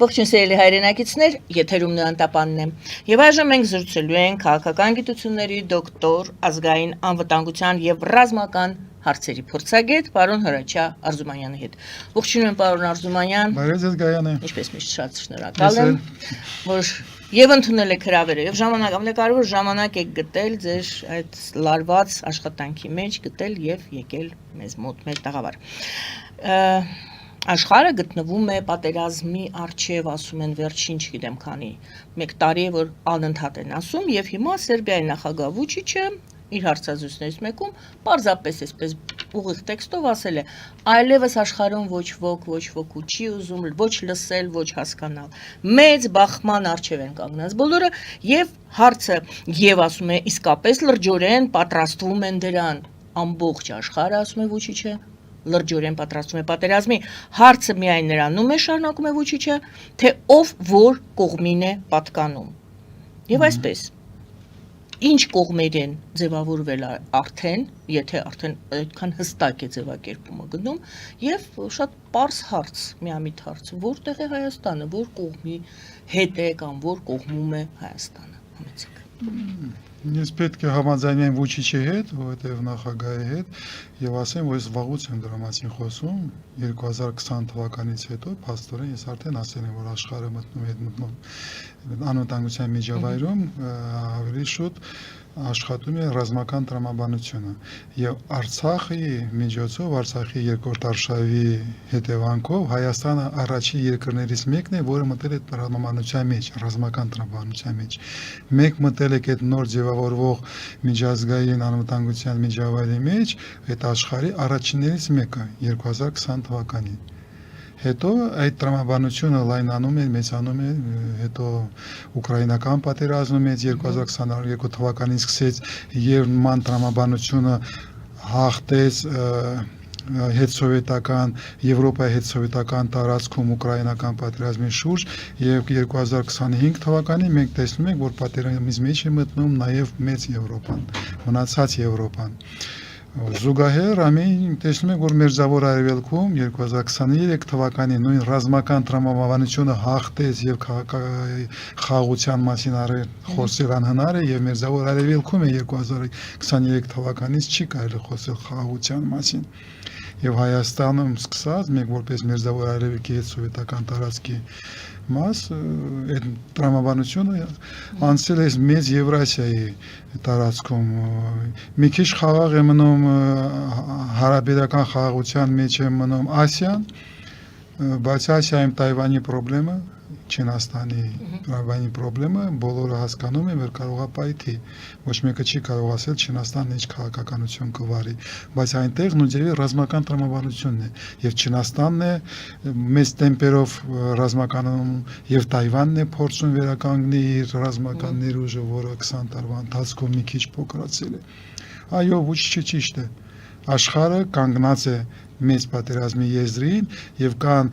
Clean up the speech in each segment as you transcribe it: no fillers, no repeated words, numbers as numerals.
Ողջույն սիրելի հայրենակիցներ, եթերում Նոյան Տապանն է։ Եվ այժմ մենք զրուցելու ենք քաղաքական գիտությունների դոկտոր, ազգային անվտանգության եւ ռազմական հարցերի փորձագետ պարոն Հրաչյա Արզումանյանի հետ։ Ողջույն պարոն Արզումանյան։ Բարև ձեզ Գայանե։ Ինչպես միշտ շատ շնորհակալ եմ, որ եւ ընդունել եք հրավերը եւ ժամանակ, ամենակարևոր ժամանակ եք գտել ձեր այդ լարված աշխատանքի մեջ գտել եւ եկել մեզ մոտ մեր տաղավար։ Աշխարհը գտնվում է պատերազմի առջև, ասում են վերջին, չգիտեմ քանի, 1 տարի է որ անընդհատ են ասում եւ հիմա Սերբիայի նախագահ Վուչիչը իր հարցազրույցներից մեկում պարզապես այսպես ուղիղ տեքստով ասել է այլևս աշխարհում ոչ ոք չի ուզում ոչ լսել, ոչ հասկանալ։ Մեծ բախման առջև են կանգնած բոլորը եւ հարցը եւ ասում է իսկապես լրջորեն պատրաստվում են դրան ամբողջ աշխարհը, ասում է Վուչիչը լրջորեն պատրաստվում է պատերազմի, հարցը միայն նրանում է շարունակում է Վուչիչը, թե ով որ կողմին է պատկանում։ Եվ այսպես, ինչ կողմեր են ձևավորվել արդեն, եթե արդեն այդքան հստակ է ձևակերպումը գնում, եւ շատ պարզ հարց, միամիտ հարց, որտեղ է Հայաստանը, որ կողմի հետ է կամ որ կողմում է Հայաստանը, համեցեք։ Ես պետք է համաձայնեմ Վուչիչի հետ, որովհետև նախագահի հետ, եւ ասեմ, որ ես վաղուց եմ դրա մասին խոսում, 2020 թվականից հետո, փաստորեն ես արդեն ասել եմ, որ աշխարհը մտնում անվտանգության միջավայրում ավելի շուտ աշխատում է ռազմական տրամաբանությունը եւ Արցախի միջոցով Արցախի երկրորդ արշավի հետևանքով Հայաստանը առաջին երկրներից մեկն է, որը մտել է տրամաբանության մեջ, ռազմական տրամաբանության մեջ։ Մենք մտել ենք այդ նոր ձևավորվող միջազգային անվտանգության միջավայրի մեջ, այդ աշխարհի առաջիններից մեկը 2020 թվականին։ Հետո այդ տրամաբանությունը լայնանում է, մեծանում է, հետո ուկրաինական պատերազմից 2022 թվականին սկսեց եւ նման տրամաբանությունը հաղթեց հետսովետական Եվրոպայի հետսովետական տարածքում ուկրաինական պատերազմի շուրջ եւ 2025 թվականին մենք տեսնում ենք, որ պատերազմից մեջ է մտնում նաեւ մեծ Եվրոպան, մնացած Եվրոպան։ Զուգահեռ ամեն տեսնում ենք, որ Մերձավոր Արևելքում 2023 թվականին նույն ռազմական տրամաբանությունը հաղթեց եւ խաղաղության մասին խոսել անհնար է եւ Մերձավոր Արևելքում է 2023 թվականից չի կարելի խոսել խաղաղության մասին։ Եվ Հայաստանում սկսած մենք որպես Մերձավոր Արևելքի հետսովետական տարածքի մաս այդ տրամաբանությունը անցել է մեծ Եվրասիայի տարածքում մի քիչ խաղաղ է մնում հարաբերական խաղաղության մեջ է մնում Ասիան, բայց Ասիայում Թայվանի խնդրը Չինաստանի Թայվանի խնդրը բոլորը հասկանում են, որ կարող է պայթի, ոչ մեկը չի կարող ասել Չինաստանն ինչ քաղաքականություն կվարի, բայց այնտեղ նույնիսկ ռազմական տրամաբանությունն է, եւ Չինաստանն է մեծ տեմպերով ռազմականում եւ Թայվանն է փորձում վերականգնել իր ռազմական ներուժը, որը 20 տարվա ընթացքում մի քիչ փոքրացել է։ Այո, Վուչիչը ճիշտ է։ Աշխարհը կանգնած է մեծ պատերազմի եզրին եւ կան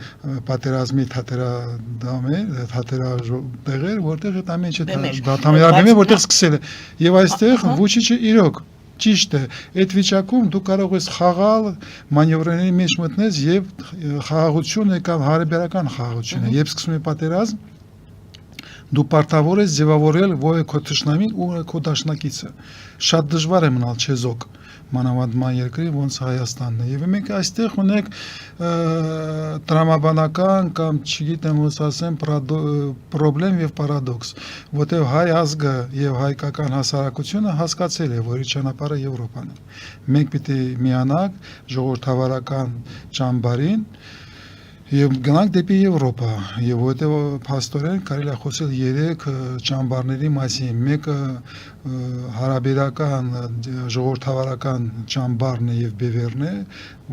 պատերազմի թատերատեղեր, որտեղ այդ ամենը դատամերաբեմ է, որտեղ սկսել է։ Եվ այստեղ Վուչիչը իրոք ճիշտ է։ Այդ վիճակում դու կարող ես խաղալ, մանևրների մեջ մտնես եւ խաղաղությունը կամ հարաբերական խաղաղությունը, երբ սկսում է պատերազմ, դու պարտավոր ես ձևավորել ով է քո թշնամին, ով է քո դաշնակիցը։ Շատ դժվար է մնալ չեզոք մանավանդման երկրի ոնց Հայաստանն է։ Եվ մենք այստեղ ունենք տրամաբանական կամ չգիտեմ ոնց ասեմ պրոբլեմ եւ պարադոքս, որտեղ հայ ազգը եւ հայկական հասարակությունը հասկացել է, որ իր ճանապարհը Եվրոպան է։ Մենք պիտի միանանք ժողովրդավարական ճամբարին եւ գնանք դեպի Եվրոպա, եւ որտեղ փաստորեն կարելի է խոսել 3 ճամբարների մասին։ Մեկը հարաբերական ժողովրդավարական ճամբարն է եւ բևեռն է,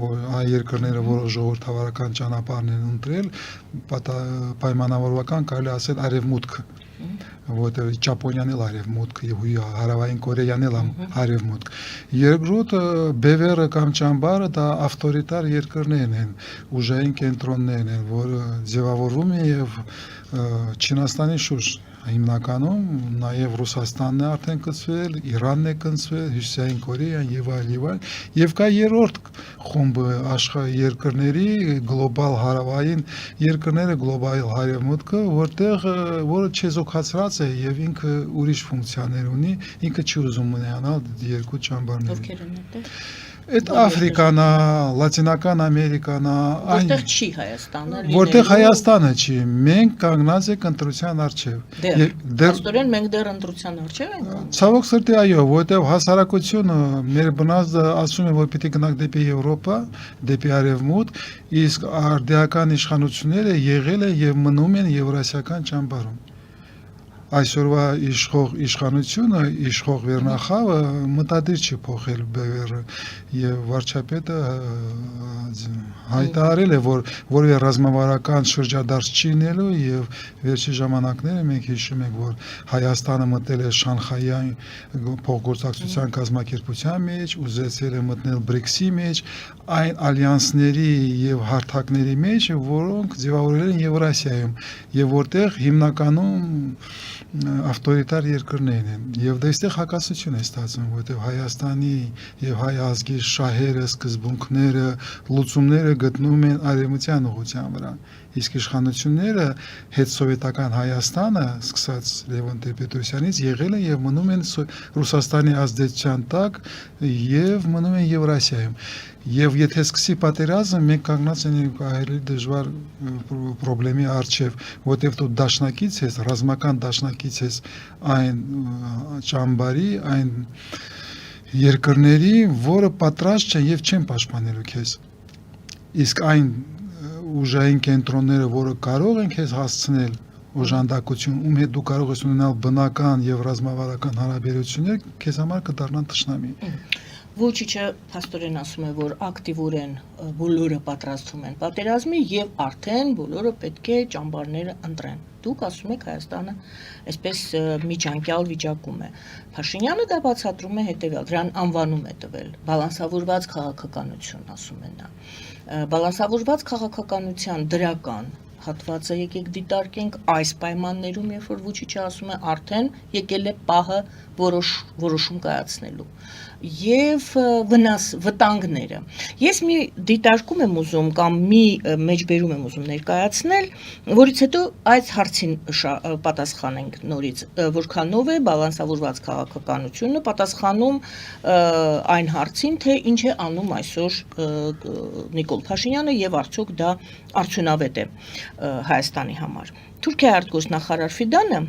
որ այ երկրները, որոնք ժողովրդավարական ճանապարհն են ընտրել, պայմանավորական կարելի ասել արևմուտք, որտեղ Ճապոնիան էլ արևմուտք եւ հարավային Կորեան էլ արևմուտք։ Երկրորդը բևեռը կամ ճամբարը դա ավտորիտար երկրներն են, ուժային կենտրոններն են, որը ձևավորվում է եւ Չինաստանի շուրջ հիմնականում նաև Ռուսաստանն է արդեն կցվել, Իրանն է կցվել, Հյուսիսային Կորեան եւ այլ, եւ կա երրորդ խումբը աշխարհի երկրների գլոբալ հարավային երկրները գլոբալ հարևմուտքը, որը չեզոքացրած է եւ ինքը ուրիշ ֆունկցիաներ ունի, ինքը չի ուզում ունենալ երկու ճամբարներ։ Ովքեր են դա։ Այդ Աֆրիկան, Լատինական Ամերիկան, Որտեղ չի Հայաստանը։ Որտեղ Հայաստանը չի, մենք կանգնած ենք ընտրության առջև։ Դեռ մենք դեռ ընտրության առջև ենք։ Ցավոք սրտի այո, որտեղ հասարակությունը մեր բնազդը ասում է, որ պիտի գնանք դեպի Եվրոպա, դեպի Արևմուտք, իսկ արդիական իշխանությունները եղել են եւ մնում են Եվրասիական ճամբարում։ Այսօրվա իշխանությունը, իշխող վերնախավը մտադիր չի փոխել բևեռը եւ վարչապետը հայտարարել է, որ որևէ ռազմավարական շրջադարձ չի լինելու եւ վերջի ժամանակները մենք հիշում ենք, որ Հայաստանը մտել է Շանխայյան փոխգործակցության կազմակերպության մեջ, ուզեցել է մտնել BRICS-ի մեջ, այն ալյանսների եւ հարթակների մեջ, որոնք ձևավորել են Եվրասիայում եւ որտեղ հիմնականում ավտորիտար երկրներն են եւ դեստեղ հակասություն է ստացվում, որտեղ Հայաստանի եւ հայ ազգի շահերը, սկզբունքները, լուծումները գտնում են արևմտյան ուղղության վրա, իսկ իշխանությունները հետսովետական Հայաստանը, սկսած Լևոն Տեր-Պետրոսյանից, եղել են եւ մնում են Ռուսաստանի ազդեցության տակ եւ մնում են Եվրասիայում։ Եվ եթե սկսի պատերազմը, մենք կանգնած ենք այլ դժվար խնդրի առջև, որտեղ դու դաշնակից ես, ռազմական դաշնակից ես այն ճամբարի, այն երկրների, որը պատրաստ չեն եւ չեն պաշտպանելու քեզ։ Իսկ այն ուժային կենտրոնները, որը կարող են քեզ հասցնել օժանդակություն, ում հետ դու կարող ես ունենալ բնական եւ ռազմավարական հարաբերություններ, քեզ համար կդառնան թշնամի։ Վուչիչը փաստորեն ասում է, որ ակտիվորեն բոլորը պատրաստվում են պատերազմի եւ արդեն բոլորը պետք է ճամբարները ընտրեն։ Դուք ասում եք Հայաստանը այսպես միջանկյալ վիճակում է։ Փաշինյանը դա բացատրում է հետեւյալ, դրան անվանում է տվել բալանսավորված քաղաքականություն, ասում է նա։ Բալանսավորված քաղաքականության դրական հատվածը եկեք դիտարկենք այս պայմաններում, երբ որ Վուչիչը ասում է արդեն եկել է պահը որոշում կայացնելու եւ վտանգները։ Ես մի դիտարկում եմ ուզում կամ մի մեջբերում եմ ուզում ներկայացնել, որից հետո այս հարցին պատասխանենք նորից, որքանով է բալանսավորված քաղաքականությունը պատասխանում այն հարցին, թե ինչ է անում այսօր Նիկոլ Փաշինյանը եւ արդյոք դա արդյունավետ է Հայաստանի համար։ Թուրքիայի արտգործնախարար Ֆիդանը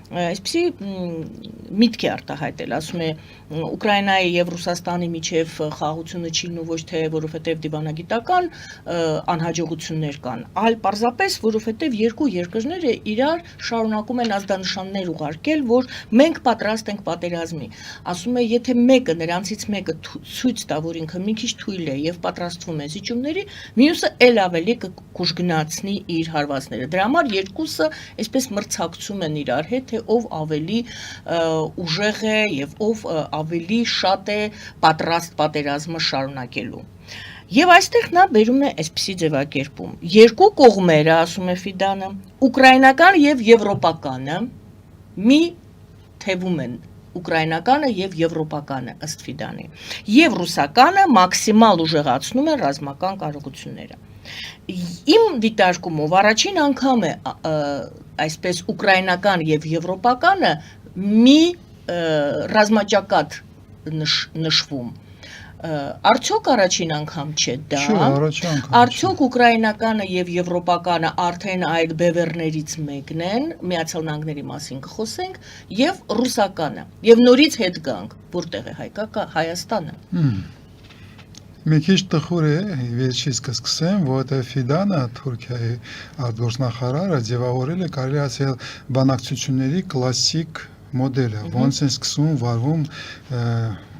այսպեսի միտք է արտահայտել, ասում է Ուկրաինայի եւ Ռուսաստանի միջև խաղաղությունը չի լինու ոչ թե որովհետեւ դիվանագիտական անհաջողություններ կան, այլ պարզապես որովհետեւ երկու երկրները իրար շարունակում են ազդանշաններ ուղարկել, որ մենք պատրաստ ենք պատերազմի։ Ասում է, եթե մեկը նրանցից մեկը ցույց տա, որ ինքը մի քիչ թույլ է եւ պատրաստվում է զիջումների, մյուսը ել ավելի կուժգնացնի իր հարվածները։ Դրա համար երկուսը այսպես մրցակցում են իրար հետ, թե ով ավելի ուժեղ է եւ ով ավելի շատ է պատրաստ պատերազմը շարունակելու։ Եվ այստեղ նա բերում է այսպիսի ձևակերպում. երկու կողմերը, ասում է Ֆիդանը, ուկրաինական եւ եվրոպականը մի թևում են ուկրաինականը եւ եվրոպականը ըստ Ֆիդանի եւ ռուսականը մաքսիմալ ուժեղացնում են ռազմական կարողությունները։ Իմ դիտարկումով առաջին անգամ է այսպես ուկրաինական եւ եվրոպականը մի ռազմաճակատ նշվում։ Արդյոք առաջին անգամ չէ դա։ Արդյոք ուկրաինականը եւ եվրոպականը արդեն այդ բևեռներից մեկն են, Միացյալ Նահանգների մասին կխոսենք, եւ ռուսականը։ Եվ նորից հետ գանք, որտեղ է Հայաստանը։ Մի քիչ տխուր է, վերջից կսկսեմ, որովհետև Ֆիդանը, Թուրքիայի արտգործնախարարը ձևավորել է, կարելի ասել, բանակցությունների կլասիկ մոդելը, ոնց են սկսում վարվում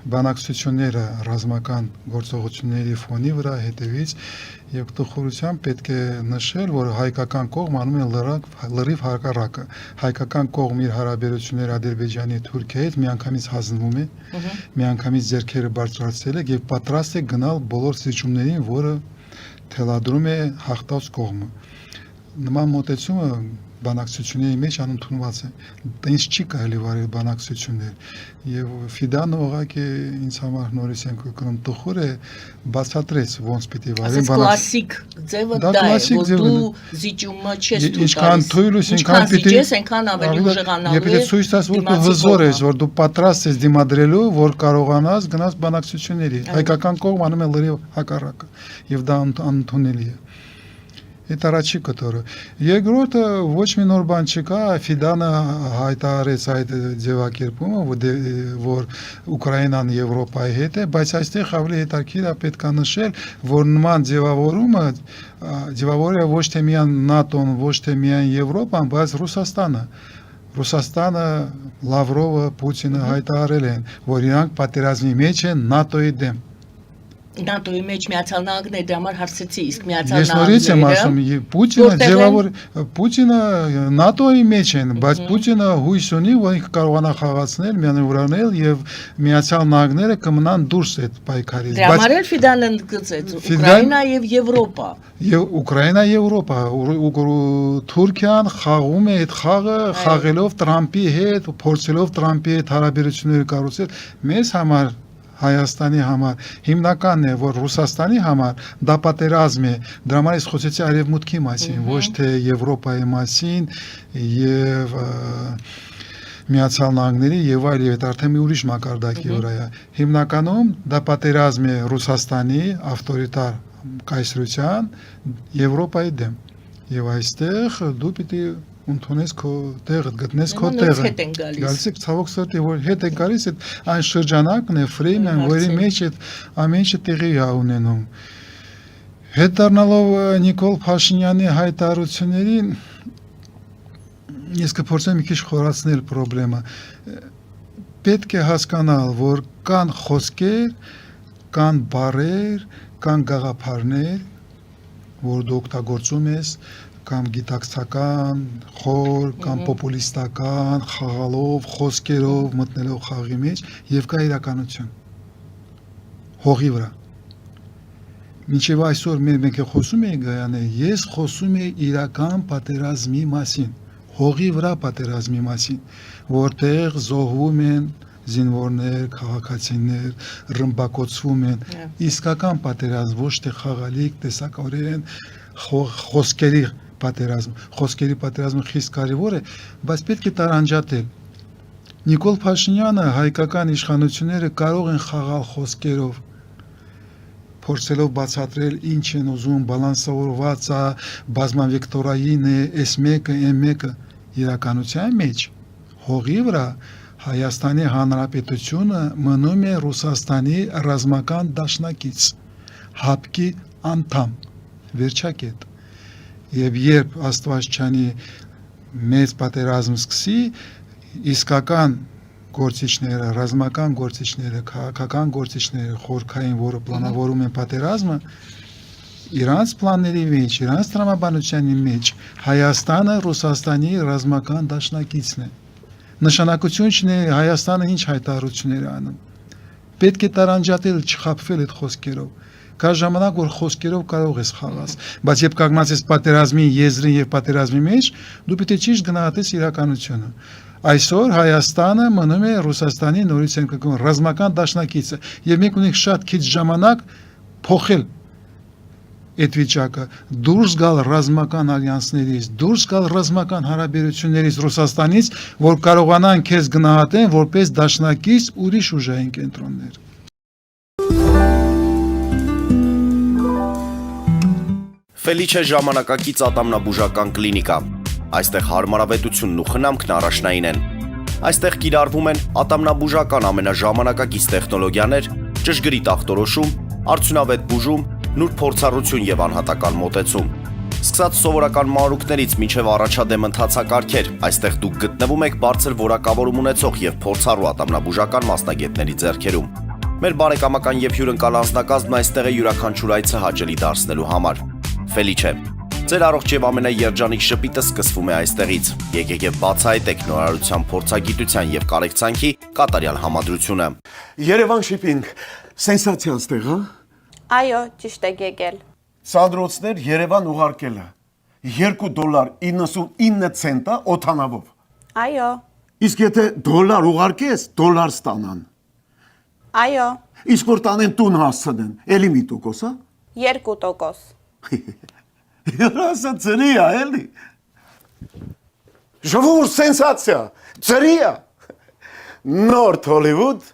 բանակցությունները ռազմական գործողությունների ֆոնի վրա հետևից եւ տխուրությամբ պետք է նշել, որ հայկական կողմը անում է լրիվ հակառակը։ Հայկական կողմը իր հարաբերությունները Ադրբեջանի Թուրքիայի հետ միանգամից հանձնվում է, միանգամից ձեռքերը բարձրացրել է եւ պատրաստ է գնալ բոլոր զիջումներին, որը թելադրում է հաղթած կողմը։ Նման մոտեցումը բանակցությունների մեջ անընդունված է։ Ինձ չի կարելի վարել բանակցություններ։ Եվ Ֆիդանը ուղղակի ինձ համար նորից են կրկնում տխուր է, բացատրեց ոնց պիտի վարեն Ասես կլասիկ ձևը դա է, որ դու զիջումը չես դու ինչքան թույլ ես, այնքան պիտի զիջես, այնքան ավելի ուժեղանալու է։ Եթե ցույց տաս, որ դու հզոր ես, որ դու պատրաստ ես դիմադրելու, որ կարողանաս գնաս բանակցությունների։ Հայկական կողմը անում է լրիվ հակառակը, եւ դա անընդունելի է։ Այդ առաջի կտորը։ Երկրորդը ոչ մի նոր բան չկա, Ֆիդանը հայտարարեց այդ ձևակերպումը, որ Ուկրաինան Եվրոպայի հետ է, բայց այստեղ ավելի հետաքրքիր է պետք է նշել, որ նման ձևավորումը ձևավորել է ոչ թե միայն ՆԱՏՕ-ն, ոչ թե միայն Եվրոպան, բայց Ռուսաստանը, Լավրովը, Պուտինը հայտարարել են, որ իրանք պատերազմի մեջ են ՆԱՏՕ-ի դեմ։ ՆԱՏՕ-ի մեջ Միացյալ Նահանգները դրա համար հարցեցի, իսկ Միացյալ Ես նորից եմ ասում, Պուտինը ՆԱՏՕ-ի մեջ են, բայց Պուտինը հույս ունի, որ ինքը կարողանա խաղացնել, միանվրանել եւ Միացյալ Նահանգները կմնան դուրս այդ պայքարից։ Դրա համար էլ Ֆիդանը ընդգծեց Ուկրաինա եւ Եվրոպա։ Եվ Ուկրաինա Եվրոպա, Թուրքիան խաղում է այդ խաղը, խաղելով Տրամպի հետ, փորձելով Տրամպի հետ հարաբերությունները կառուցել, մեզ համար Հայաստանի համար հիմնականն է, որ Ռուսաստանի համար դա պատերազմ է, դրա համար ես խոսեցի արևմուտքի մասին, ոչ թե Եվրոպայի մասին եւ Միացյալ Նահանգների եւ այլ եւ արդեն մի ուրիշ մակարդակի վրա է։ Հիմնականում դա պատերազմ է Ռուսաստանի ավտորիտար կայսրության Եվրոպայի դեմ։ Եվ այստեղ դու պիտի ընդունես քո տեղը, գտնես քո տեղը։ Գալիս է ցավոք սրտի, որ հետ է գալիս այն շրջանակն է, ֆրեյմն, որի մեջ այդ ամեն ինչը տեղի է ունենում։ Հետ դառնալով Նիկոլ Փաշինյանի հայտարարություններին ես կփորձեմ մի քիչ խորացնել խնդրը։ Պետք է հասկանալ, որ կան խոսքեր, կան բառեր, կան գաղափարներ, որ դու օգտագործում ես կամ գիտակցական, խոր, կամ պոպուլիստական, խաղալով, խոսքերով, մտնելով խաղի մեջ, եւ կա իրականություն։ Հողի վրա։ Մինչև այսօր մենք խոսում ենք Գայանե, ես խոսում եմ իրական պատերազմի մասին, հողի վրա պատերազմի մասին, որտեղ զոհվում են զինվորներ, քաղաքացիներ, ռմբակոծվում են, իսկական պատերազմ, ոչ թե խաղալիք, տեսակորեն, խոսքերի պատերազմ, խոսքերի պատերազմը խիստ կարևոր է, բայց պետք է տարանջատել։ Նիկոլ Փաշինյանը հայկական իշխանությունները կարող են խաղալ խոսքերով, փորձելով բացատրել ինչ են ուզում, բալանսավորված է, բազմավեկտորային է, S1-ը, M1-ը, իրականության մեջ հողի վրա Հայաստանի Հանրապետությունը մնում է Ռուսաստանի ռազմական դաշնակից, հապկի անդամ, վերջակետ։ Եվ երբ Աստված չանի մեծ պատերազմ սկսի, իսկական գործիչները, ռազմական գործիչները, քաղաքական գործիչները, խորքային, որը պլանավորում են պատերազմը, իրանց պլանների մեջ, իրանց տրամաբանության մեջ Հայաստանը Ռուսաստանի ռազմական դաշնակիցն է։ Նշանակություն չունի Հայաստանը ինչ հայտարարություններ է անում։ Պետք է տարանջատել, չխաբվել այդ խոսքերով։ Կա ժամանակ, որ խոսքերով կարող ես խաղաս, բայց երբ կանգնած ես պատերազմի եզրին եւ պատերազմի մեջ, դու պիտի ճիշտ գնահատես իրականությունը։ Այսօր Հայաստանը մնում է Ռուսաստանի նորից են կգում ռազմական դաշնակիցը, եւ մենք ունենք շատ քիչ ժամանակ փոխել այդ վիճակը, դուրս գալ ռազմական ալյանսներից, դուրս գալ ռազմական հարաբերություններից Ռուսաստանից, որ կարողանան քեզ գնահատեն որպես դաշնակից ուրիշ ուժային կենտրոններ։ Ֆելիչե ժամանակակից ատամնաբուժական կլինիկա։ Այստեղ հարմարավետությունն ու խնամքն առաջնային են։ Այստեղ կիրառվում են ատամնաբուժական ամենաժամանակակից տեխնոլոգիաներ, ճշգրիտ ախտորոշում, արդյունավետ բուժում, նուրբ փորձառություն եւ անհատական մոտեցում։ Սկսած սովորական մանրուքներից մինչև առաջադեմ ընթացակարգեր, այստեղ դուք գտնվում եք բարձր որակավորում ունեցող եւ փորձառու ատամնաբուժական մասնագետների ձեռքերում։ Մեր բարեկամական եւ հյուրընկալ անձնակազմն այստեղ է յուրաքանչյուր այցը հաճելի դարձնելու համար։ Ֆելիչե, ձեր առողջ եւ ամենաերջանիկ շպիտը սկսվում է այստեղից։ Եկեք եւ բացահայտեք նորարարության փորձագիտության եւ կարեկցանքի կատարյալ համադրությունը։ Երևան Shipping, սենսացիան ստեղ, հա։ Այո, ճիշտ եք եկել։ Սանդրոցներ Երևան ուղարկելը։ $2.99 ցենտա օթանավով։ Այո, Իսկ եթե դոլար ուղարկես, դոլար ստանան։ այո, Իսկ որ տանեն տուն հասցնեն, էլի մի տոկոս, հա։ 2%։ Երասը ծրի է, էլի։ Ժողովուրդ սենսացիա, ծրի է։ Նորթ Հոլիվուդ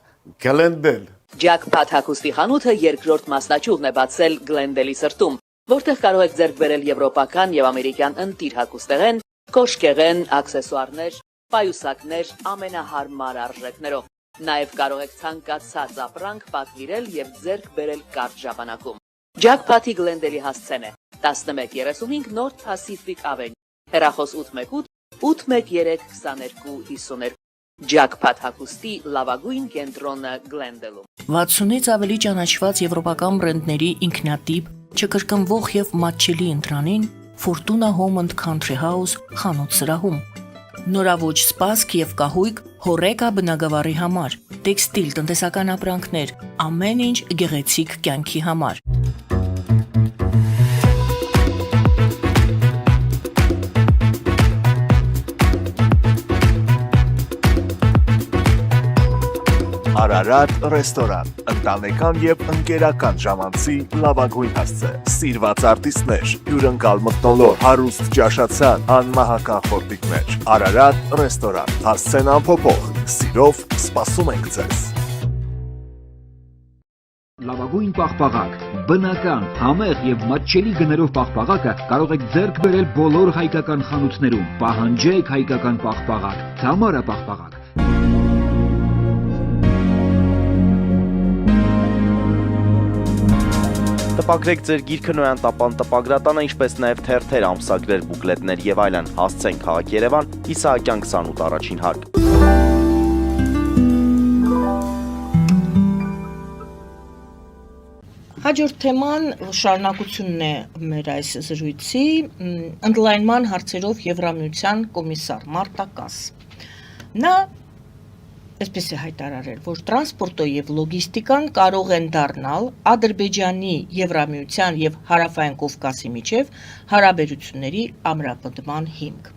Գլենդել։ Ջակփաթ հագուստի խանութը երկրորդ մասնաճյուղն է բացել Գլենդելի սրտում, որտեղ կարող եք ձեռք բերել եվրոպական եւ ամերիկյան ընտիր հագուստեղեն, կոշկեղեն, աքսեսուարներ, պայուսակներ ամենահարմար արժեքներով։ Նաեւ կարող եք ցանկացած ապրանք պատվիրել եւ ձեռք բերել կարճ ժամանակում։ Ջակփաթի Գլենդելի հասցեն է 1135 North Pacific Avenue, հեռախոս 818 813 2252։ Ջակփաթ հագուստի լավագույն կենտրոնը Գլենդելում։ 60-ից ավելի ճանաչված եվրոպական բրենդների ինքնատիպ, չկրկնվող եւ մատչելի ընտրանին Fortuna Home and Country House խանութ սրահում։ Նորաոճ սպասք եւ կահույք հորեկա բնագավառի համար, տեքստիլ տնտեսական ապրանքներ, ամեն ինչ գեղեցիկ կյանքի համար։ Արարատ ռեստորան, ընտանեկան եւ ընկերական ժամանցի լավագույն հասցե, սիրված արտիստներ, հյուրընկալ մթնոլորտ, հարուստ ճաշացան, անմահական խորտիկներ, Արարատ ռեստորան, հասցեն անփոփոխ, սիրով սպասում ենք ձեզ։ Լավագույն պաղպաղակ, բնական, համեղ եւ մատչելի գներով պաղպաղակը կարող եք ձեռք բերել բոլոր հայկական խանութներում։ Պահանջեք հայկական պաղպաղակ, Թամարա պաղպաղակ։ Տպագրեք ձեր գիրքը նոյան տապան տպագրատանը, ինչպես նաև թերթեր, ամսագրեր, բուկլետներ եւ այլն։ Հասցեն քաղաք Երևան, Իսահակյան 28 առաջին հարկ։ Հաջորդ թեման շարունակությունն է մեր այս զրույցի, ընդլայնման հարցերով Եվրամիության կոմիսար Մարտակաս։ Նա այսպես է հայտարարել, որ տրանսպորտը եւ լոգիստիկան կարող են դառնալ Ադրբեջանի, Եվրամիության եւ Հարավային Կովկասի միջև հարաբերությունների ամրապնդման հիմք։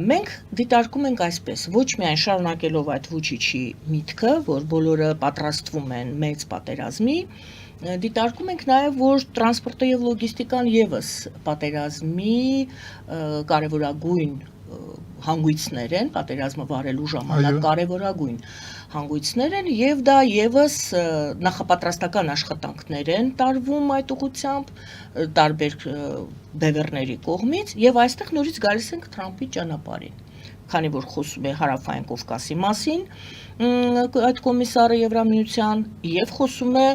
Մենք դիտարկում ենք այսպես, ոչ միայն շարունակելով այդ Վուչիչի միտքը, որ բոլորը պատրաստվում են մեծ պատերազմի, դիտարկում ենք նաև, որ տրանսպորտը եւ լոգիստիկան եւս պատերազմի կարևորագույն հանգույցներ են, պատերազմը վարելու ժամանակ կարևորագույն հանգույցներ են եւ դա եւս նախապատրաստական աշխատանքներ են տարվում այդ ուղղությամբ տարբեր բևեռների կողմից եւ այստեղ նորից գալիս ենք Թրամփի ճանապարհին, քանի որ խոսում է Հարավային Կովկասի մասին այդ կոմիսարը Եվրամիության եւ խոսում է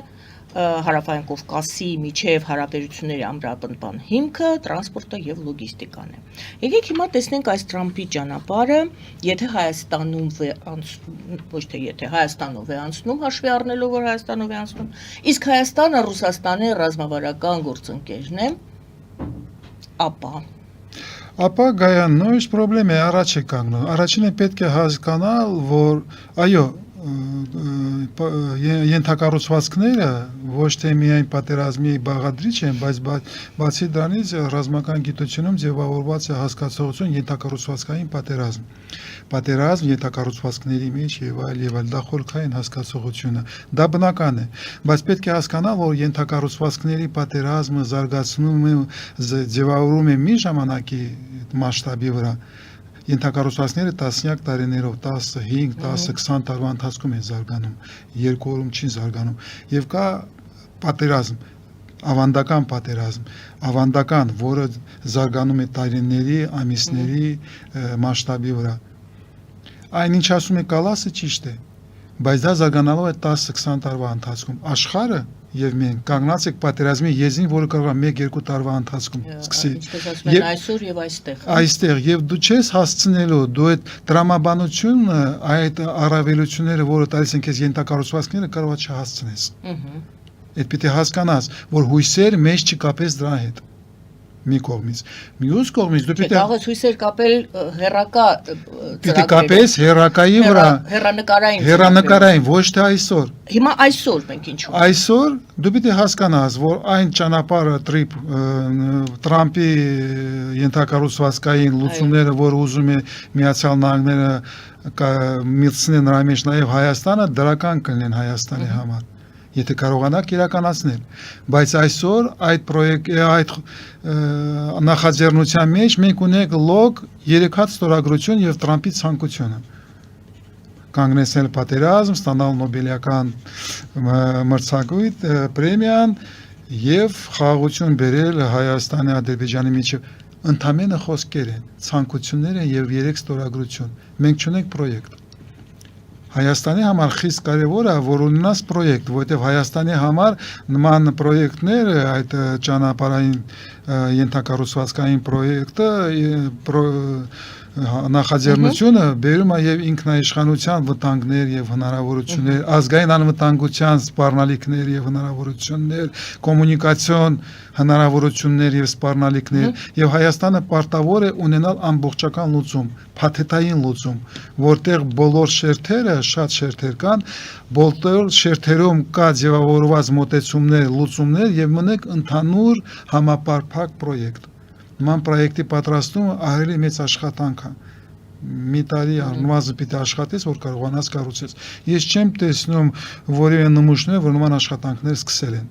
Հարավային Կովկասի միջև հարաբերությունների ամրապնդման հիմքը տրանսպորտը եւ լոգիստիկան է։ Եկեք հիմա տեսնենք այս Թրամփի ճանապարհը, եթե Հայաստանում ոչ թե եթե Հայաստանով է անցնում, հաշվի առնելով որ Հայաստանով է անցնում, իսկ Հայաստանը Ռուսաստանի ռազմավարական գործընկերն է, ապա գայան նույն խնդրեմ է առաջ է կանգնում։ Առաջինը պետք է հասկանալ, որ այո ենթակառուցվածքները ոչ թե միայն պատերազմի բաղադրիչ են, բայց բացի դրանից ռազմական գիտությունում ձևավորված է հասկացողություն ենթակառուցվածքային պատերազմ ենթակառուցվածքների մեջ եւ այլ դա խորքային հասկացողությունը, դա բնական է, բայց պետք է հասկանալ, որ ենթակառուցվածքների պատերազմը զարգացնում է, ձևավորում է մի ժամանակի մասշտաբի վրա Ենթակառուցվածքները տասնյակ տարիներով 15, 10-20 տարվա ընթացքում են զարգանում, երկու օրում չի զարգանում եւ կա պատերազմ, ավանդական, որը զարգանում է տարիների, ամիսների մասշտաբի վրա։ Այնինչ ասում է Կալասը ճիշտ է, բայց դա զարգանալու է 10-20 տարվա ընթացքում։ Աշխարհը եւ մենք կանգնած ենք պատերազմի եզին, որը կարող է 1-2 տարվա ընթացքում սկսի։ Ինչպես ասում են այսօր եւ այստեղ եւ դու չես հասցնելու, դու այդ տրամաբանությունը, այդ առավելությունները, որը տալիս են քեզ ենթակառուցվածքները, կարող է չհասցնես։ Այդ պիտի հասկանաս, որ հույսեր մեջ չկապես դրա հետ։ մի կողմից։ Մյուս կողմից դու պիտի Կարող ես հույսեր կապել հերակա պիտի կապես հերակայի վրա, հերանեկարային, ոչ թե այսօր։ Հիմա այսօր մենք ինչու։ Այսօր դու պիտի հասկանաս, որ այն ճանապարհը Տրամպի ենթակառուցվածքային լուծումները, որ ուզում է Միացյալ Նահանգները մտցնեն նրա մեջ նաև Հայաստանը, դրական կլինեն Հայաստանի համար։ Եթե կարողանաք իրականացնել, բայց այսօր այդ նախաձեռնության մեջ մենք ունենք լոկ 3 հատ ստորագրություն եւ Տրամպի ցանկությունը կանգնեցնել պատերազմ, ստանալ Նոբելիական մրցակույտ, պրեմիան եւ խաղաղություն բերել Հայաստանի Ադրբեջանի միջև ընդամենը խոսքեր են, ցանկություններ են եւ 3 ստորագրություն։ Մենք չունենք պրոյեկտ։ Հայաստանի համար խիստ կարևոր է, որ ունենաս պրոյեկտ, որովհետև Հայաստանի համար նման պրոյեկտներ, այդ ճանապարհային ենթակառուցվածքային պրոյեկտը նախաձեռնությունը բերում է եւ ինքնաիշխանության վտանգներ եւ հնարավորություններ, ազգային անվտանգության սպառնալիքներ եւ հնարավորություններ, կոմունիկացիոն հնարավորություններ եւ սպառնալիքներ եւ Հայաստանը պարտավոր է ունենալ ամբողջական լուծում, փաթեթային լուծում, որտեղ բոլոր շերտերը, շատ շերտեր կան, բոլոր շերտերում կա ձևավորված մոտեցումներ, լուծումներ եւ մնեք ընդհանուր համապարփակ պրոյեկտ։ Նման պրոյեկտի պատրաստումը ահռելի մեծ աշխատանք է։ Մի տարի առնվազն պիտի աշխատես, որ կարողանաս կառուցես։ Ես չեմ տեսնում որևէ նմուշներ, որ նման աշխատանքներ սկսել են։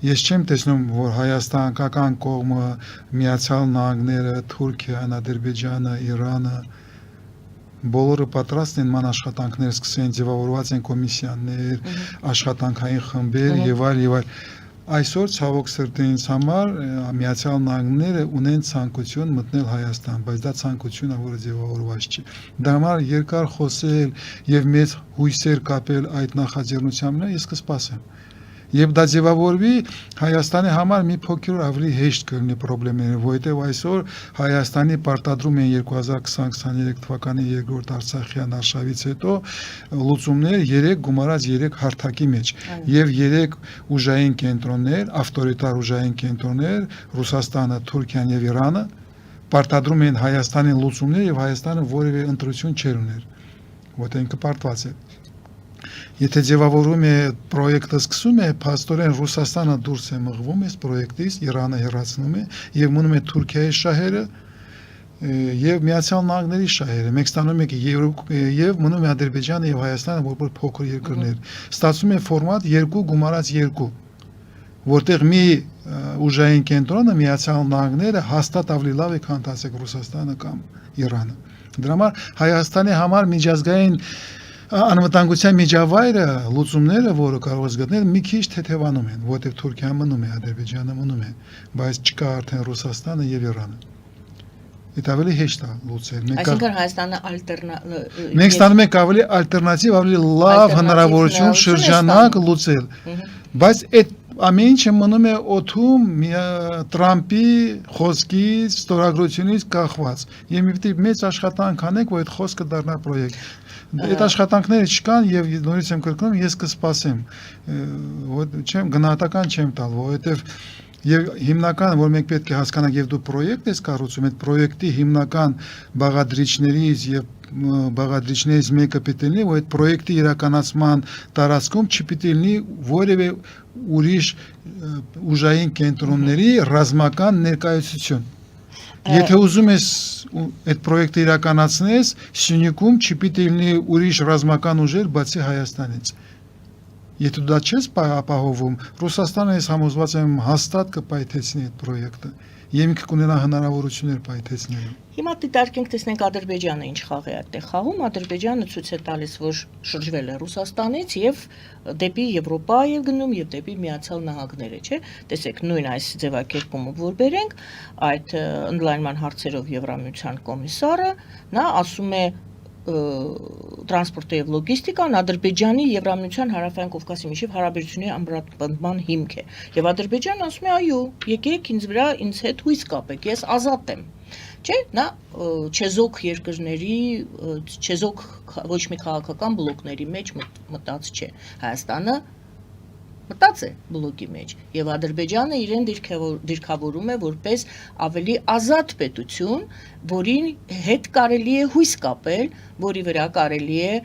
Ես չեմ տեսնում, որ հայաստանական կողմը, Միացյալ Նահանգները, Թուրքիան, Ադրբեջանը, Իրանը բոլորը պատրաստ են նման աշխատանքներ սկսեն, ձևավորված են կոմիսիաներ, աշխատանքային խմբեր եւ այլ։ Այսօր ցավոք սրտի ինձ համար Միացյալ Նահանգները ունեն ցանկություն մտնել Հայաստան, բայց դա ցանկություն է, որը ձևավորված չի։ Դա համար երկար խոսել եւ մեծ հույսեր կապել այդ նախաձեռնությամբ ես կսպասեմ։ Եվ դա ձևավորվի Հայաստանի համար մի փոքր ավելի հեշտ կլինի խնդիրները, որովհետև այսօր Հայաստանի պարտադրում են 2020-23 թվականի երկրորդ Արցախյան արշավից հետո լուծումներ 3 գումարած 3 հարթակի մեջ եւ 3 ուժային կենտրոններ, ավտորիտար ուժային կենտրոններ, Ռուսաստանը, Թուրքիան եւ Իրանը պարտադրում են Հայաստանին լուծումներ եւ Հայաստանը որևէ ընտրություն չեր ուներ, որտեղ ինքը պարտված է։ Եթե ձևավորում է պրոյեկտը սկսում է, փաստորեն Ռուսաստանը դուրս է մղվում այս պրոյեկտից, Իրանը հեռացնում է եւ մնում է Թուրքիայի շահերը եւ Միացյալ Նահանգների շահերը։ Մենք ստանում ենք եւ մնում է Ադրբեջանը եւ Հայաստանը որպես փոքր երկրներ։ Ստացվում է ֆորմատ 2 գումարած 2, որտեղ մի ուժային կենտրոնը Միացյալ Նահանգները հաստատ ավելի լավ է, քան ասեք Ռուսաստանը կամ Իրանը։ Դրա համար Հայաստանի համար միջազգային անվտանգության միջավայրը լուծումները, որը կարող ես գտնել, մի քիչ թեթևանում են, որտեղ Թուրքիան մնում է, Ադրբեջանը մնում է, բայց չկա արդեն Ռուսաստանը եւ Իրանը։ Դա ավելի հեշտ է լուծել։ Այսինքն Հայաստանը մենք ստանում ենք ավելի ալտերնատիվ, ավելի լավ հնարավորություն շրջանակ լուծել։ Բայց այդ ամեն ինչը մնում է օդում Տրամպի խոսքից, ստորագրությունից կախված։ Եվ մի պիտի մեծ աշխատանք անենք, որ այդ խոսքը դառնա պրոյեկտ։ Այդ աշխատանքները չկան եւ նորից եմ կրկնում, ես կսպասեմ, չեմ գնահատական չեմ տալ, որովհետեւ եւ հիմնականը, որ մենք պետք է հասկանանք, եւ դու պրոյեկտ ես կառուցում, այդ պրոյեկտի հիմնական բաղադրիչներից եւ բաղադրիչներից մեկը պետք է լինի, որ այդ պրոյեկտի իրականացման տարածքում չպիտի լինի որևէ ուրիշ ուժային կենտրոնների ռազմական ներկայացություն։ Եթե ուզում ես այդ պրոյեկտը իրականացնես, Սյունիքում չպիտի լինի ուրիշ ռազմական ուժեր բացի Հայաստանից։ Եթե դա չես ապահովում, Ռուսաստանը ես համոզված եմ հաստատ կպայթեցնի այդ պրոյեկտը։ Եվ ինքը կունենա հնարավորություններ պայթեցնելու։ Հիմա դիտարկենք, տեսնենք Ադրբեջանը ինչ խաղ է այդտեղ խաղում։ Ադրբեջանը ցույց է տալիս, որ շրջվել է Ռուսաստանից եւ դեպի Եվրոպա եւ գնում եւ դեպի Միացյալ Նահանգները, չէ՞։ Տեսեք, նույն այս ձևակերպումը որ բերենք, այդ ընդլայնման հարցերով Եվրամիության կոմիսարը, նա ասում է տրանսպորտը եւ լոգիստիկան Ադրբեջանի Եվրամիության Հարավային Կովկասի միջև հարաբերությունների ամրապնդման հիմք է։ Եվ Ադրբեջանը ասում է, այո, եկեք ինձ վրա ինձ հետ հույս կապեք, ես ազատ եմ։ Չէ, նա չեզոք երկրների, չեզոք ոչ մի քաղաքական բլոկների մեջ մտած չէ։ Հայաստանը մտած է բլոկի մեջ եւ Ադրբեջանը իրեն դիրքավորում է որպես ավելի ազատ պետություն, որին հետ կարելի է հույս կապել, որի վրա կարելի է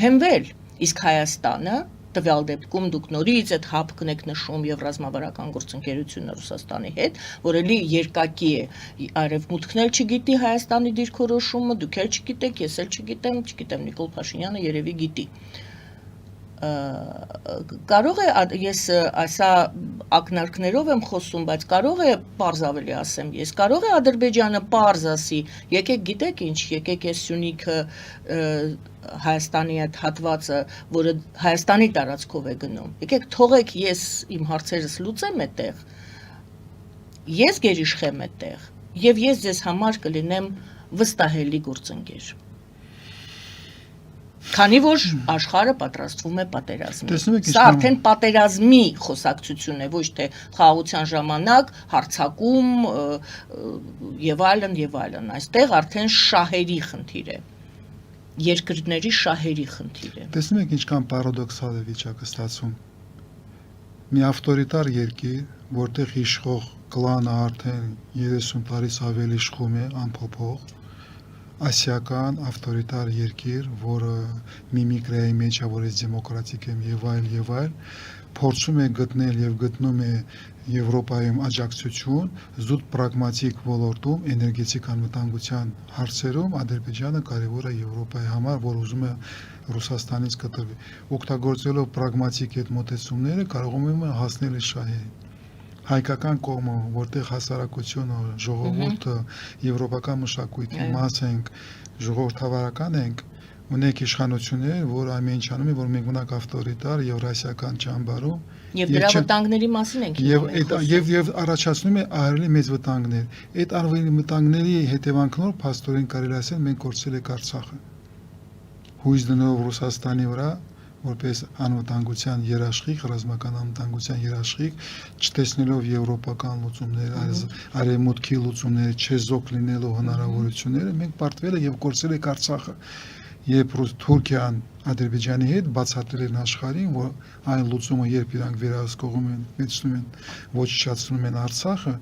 հենվել, իսկ Հայաստանը տվյալ դեպքում դուք նորից այդ հապկն եք նշում եւ ռազմավարական գործընկերությունը Ռուսաստանի հետ, որ էլի երկակի է, արևմուտքն էլ չգիտի Հայաստանի դիրքորոշումը, դուք էլ չգիտեք, ես էլ չգիտեմ, Նիկոլ Փաշինյանը երևի գիտի։ Կարող է ես այսա ակնարկներով եմ խոսում, բայց կարող է պարզ ավելի ասեմ, ես կարող է Ադրբեջանը պարզ ասի, եկեք գիտեք ինչ, եկեք այս Սյունիքը Հայաստանի այդ հատվածը, որը Հայաստանի տարածքով է գնում, եկեք թողեք ես իմ հարցերս լուծեմ այդտեղ, ես գերիշխեմ այդտեղ եւ ես ձեզ համար կլինեմ վստահելի գործընկեր։ Քանի որ աշխարհը պատրաստվում է պատերազմի։ Սա արդեն պատերազմի խոսակցություն է, ոչ թե խաղաղության ժամանակ հարձակում եւ այլն, այստեղ արդեն շահերի խնդիր է։ Երկրների շահերի խնդիր է։ Տեսնում եք ինչքան պարադոքսալ է վիճակը ստացվում։ Մի ավտորիտար երկիր, որտեղ իշխող կլանը արդեն 30 տարից ավելի իշխում է անփոփոխ, ասիական ավտորիտար երկիր, որը միմիկրիայի մեջ է, որ դեմոկրատիկ է եւ այլ, փորձում է գտնել եւ գտնում է Եվրոպայում աջակցություն զուտ պրագմատիկ ոլորտում էներգետիկ անվտանգության հարցերում Ադրբեջանը կարևոր է Եվրոպայի համար, որ ուզում է Ռուսաստանից կտրվի։ Օգտագործելով պրագմատիկ այդ մոտեցումները կարողանում է հասնել շահերին։ Հայկական կողմը, որտեղ հասարակությունը, ժողովուրդը, եվրոպական մշակույթի մաս ենք, ժողովրդավարական ենք, ունենք իշխանություններ, որ ամեն ինչ անում է, որ մենք ունենք ավտորիտար եվրասիական ճամբարում եւ դրա վտանգների մասին ենք եւ առաջացնում է ահռելի մեծ վտանգներ։ Այդ ահռելի վտանգների հետևանքով փաստորեն կարելի ասել մենք կորցրել ենք Արցախը։ Հույս դնելով Ռուսաստանի վրա որպես անվտանգության երաշխիք, ռազմական անվտանգության երաշխիք, չտեսնելով եվրոպական լուծումներ, արևմուտքի լուծումները, չեզոք լինելու հնարավորությունները, մենք պարտվել ենք եւ կորցրել ենք Արցախը։ Երբ Թուրքիան Ադրբեջանի հետ բացատրել են աշխարհին, որ այն լուծումը երբ իրանք վերահսկողում են, վերցնում են, ոչնչացնում են Արցախը,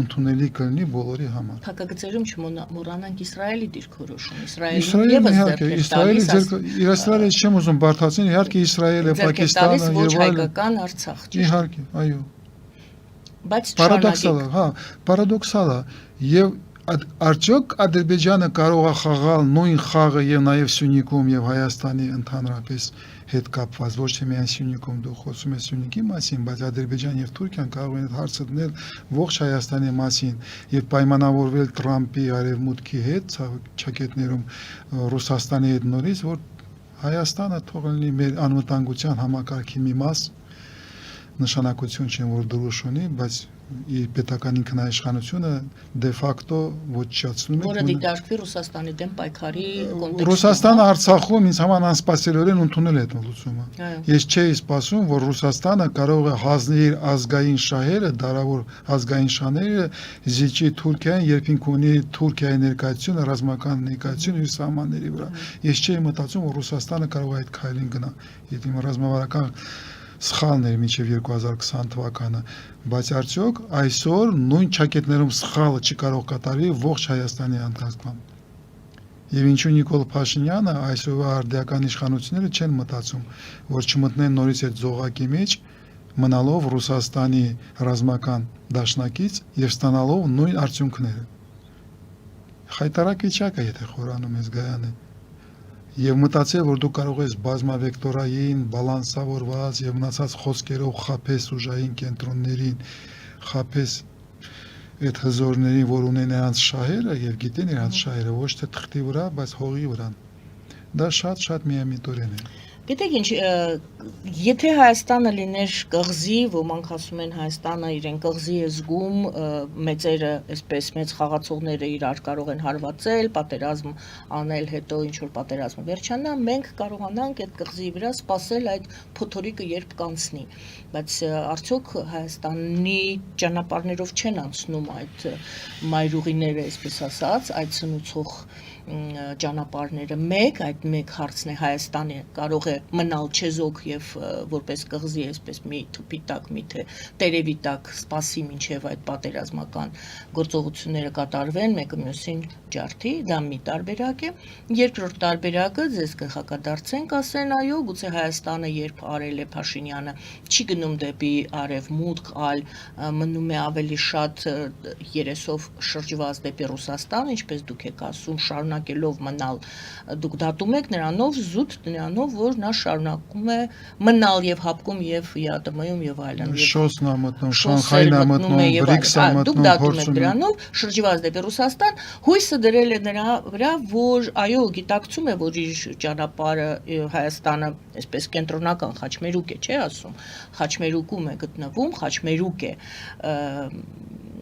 ընդունելի կլինի բոլորի համար։ Փակագծերում չմոռանանք Իսրայելի դիրքորոշում, Իսրայելը չեմ ուզում բարդացնել, իհարկե Իսրայելը, Պակիստանը եւ հայկական Արցախ, իհարկե, այո։ Բայց պարադոքսալ է եւ արդյոք Ադրբեջանը կարող է խաղալ նույն խաղը եւ նաեւ Սյունիքում եւ Հայաստանի ընդհանրապես հետ կապված, ոչ թե միայն Սյունիքում, դու խոսում ես Սյունիքի մասին, բայց Ադրբեջան եւ Թուրքիան կարող են այդ հարցը դնել ողջ Հայաստանի մասին եւ պայմանավորվել Տրամպի արևմուտքի հետ, ճակետներում Ռուսաստանի հետ նորից, որ Հայաստանը թող լինի մեր անվտանգության համակարգի մի մաս, նշանակություն չեն որ դրոշ ունի, բայց պետական ինքնաիշխանությունը դե ֆակտո ոչնչացնում է, որը դիտարկվի Ռուսաստանի դեմ պայքարի կոնտեքստում։ Ռուսաստանը Արցախում ինձ համար անսպասելիորեն ընդունել է այդ լուծումը։ Ես չէի սպասում, որ Ռուսաստանը կարող է հանձնել ազգային շահերը, դարավոր ազգային շահերը զիջի Թուրքիային, երբ ինքը ունի Թուրքիայի ներկայությունը, ռազմական ներկայությունը իր սահմանների վրա։ Ես չէի մտածում, որ Ռուսաստանը կարող է այդ քայլին գնա։ Եթե ռազմավարական սխալներ մինչև 2020 թվականը, բայց արդյոք այսօր նույն ճակետներում սխալը չի կարող կատարվի ողջ Հայաստանի անդրադառնալով։ Եվ ինչու Նիկոլ Փաշինյանը այսօրվա արդիական իշխանությունները չեն մտածում, որ չմտնեն նորից այդ զողակի մեջ, մնալով Ռուսաստանի ռազմական դաշնակից եւ ստանալով նույն արդյունքները։ Խայտարակ վիճակ է, եթե խորանում ես Գայանը։ Եվ մտածել, որ դու կարող ես բազմավեկտորային, բալանսավորված եւ մնացած խոսքերով խափես ուժային կենտրոններին, խափես այդ հզորներին, որ ունեն նրանց շահերը եւ գիտեն նրանց շահերը, ոչ թե թղթի վրա, բայց հողի վրա։ Դա շատ միամիտորեն է։ Գիտեք ինչ, եթե Հայաստանը լիներ կղզի, ոմանք ասում են Հայաստանը իրեն կղզի է զգում, մեծերը, այսպես մեծ խաղացողները իրար կարող են հարվածել, պատերազմ անել, հետո ինչ որ պատերազմը վերջանա, մենք կարողանանք այդ կղզի վրա սպասել այդ փոթորիկը երբ կանցնի, բայց արդյոք Հայաստանի ճանապարհներով չեն անցնում այդ մայրուղիները, այսպես ասած, այդ սնուցող ճանապարհները մեկ, այդ մեկ հարցն է Հայաստանը կարող է մնալ չեզոք եւ որպես կղզի, այսպես մի թփի տակ, մի թե տերևի տակ սպասի մինչեւ այդ պատերազմական գործողությունները կատարվեն, մեկը մյուսին ջարդի, դա մի տարբերակ է։ Երկրորդ տարբերակը ձեզ կհակադարձենք, ասեն, այո, գուցե Հայաստանը երբ արել է Փաշինյանը, չի գնում դեպի արևմուտք, այլ մնում է ավելի շատ երեսով շրջված դեպի Ռուսաստան, ինչպես դուք եք ասում, շարունակելով մնալ, դուք դատում եք նրանով զուտ նրանով, որ նա շարունակում է մնալ եւ հապկում եւ ԵԱՏՄ-ում եւ այլն։ Շոսն է մտնում, Շանխայն է մտնում, Բրիքս է մտնում, դուք դատում եք դրանով, շրջված դեպի Ռուսաստան, հույսը դրել է նրա վրա, որ այո, գիտակցում է, որ իր ճանապարհը Հայաստանը այսպես կենտրոնական Խաչմերուկ է, չէ՞ ասում, Խաչմերուկում է գտնվում, Խաչմերուկ է։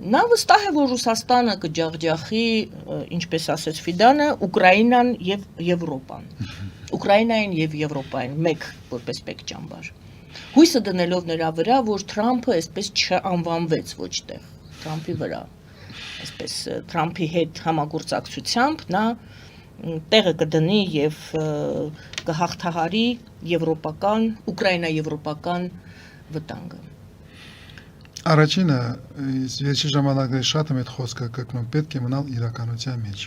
Նա վստահ է, որ Ռուսաստանը կջախջախի, ինչպես ասեց Ֆիդանը, Ուկրաինան եւ Եվրոպան։ Ուկրաինային եւ Եվրոպային մեկ որպես մեկ ճամբար։ Հույսը դնելով նրա վրա, որ Թրամփը այսպես չանվանվեց ոչ տեղ Թրամփի վրա։ Այսպես Թրամփի հետ համագործակցությամբ նա տեղը կդնի եւ կհաղթահարի եվրոպական, ուկրաինա-եվրոպական վտանգը։ Առաջինը, վերջի ժամանակների շատ եմ այդ խոսքը կրկնում, պետք է մնալ իրականության մեջ։